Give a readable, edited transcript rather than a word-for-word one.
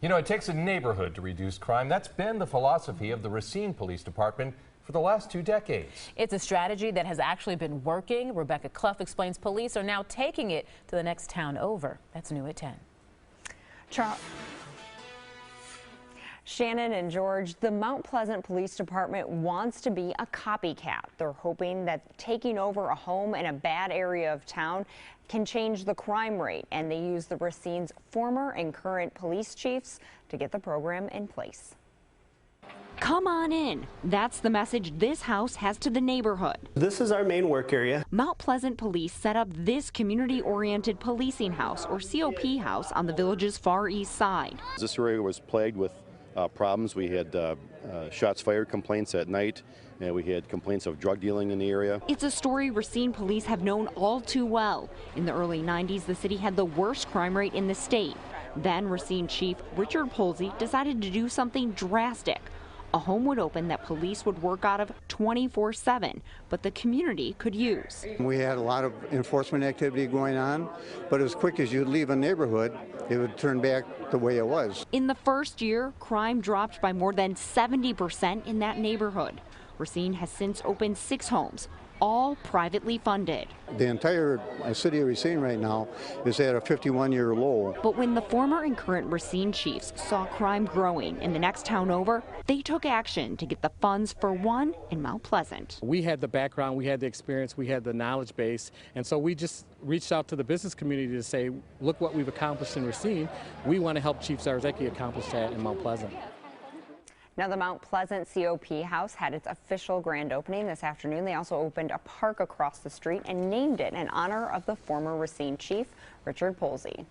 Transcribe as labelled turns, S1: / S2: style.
S1: You know, it takes a neighborhood to reduce crime. That's been the philosophy of the Racine Police Department for the last 2 decades.
S2: It's a strategy that has actually been working. Rebecca Clough explains police are now taking it to the next town over. That's new at 10.
S3: Shannon and George, the Mount Pleasant Police Department wants to be a copycat. They're hoping that taking over a home in a bad area of town can change the crime rate, and they use the Racine's former and current police chiefs to get the program in place.
S4: Come on in. That's the message this house has to the neighborhood.
S5: This is our main work area.
S4: Mount Pleasant Police set up this community-oriented policing house, or COP house, on the village's far east side.
S6: This area was plagued with problems. We had shots fired complaints at night, and we had complaints of drug dealing in the area.
S4: It's a story Racine police have known all too well. In the early 90s, the city had the worst crime rate in the state. Then Racine Chief Richard Polsey decided to do something drastic. A home would open that police would work out of 24/7, but the community could use.
S7: We had a lot of enforcement activity going on, but as quick as you'd leave a neighborhood, it would turn back the way it was.
S4: In the first year, crime dropped by more than 70% in that neighborhood. Racine has since opened 6 homes, all privately funded.
S7: The entire city of Racine right now is at a 51-year low.
S4: But when the former and current Racine chiefs saw crime growing in the next town over, they took action to get the funds for one in Mount Pleasant.
S8: We had the background, we had the experience, we had the knowledge base, and so we just reached out to the business community to say, look what we've accomplished in Racine. We want to help Chief Zarzecki accomplish that in Mount Pleasant.
S3: Now, the Mount Pleasant COP house had its official grand opening this afternoon. They also opened a park across the street and named it in honor of the former Racine chief, Richard Polsey.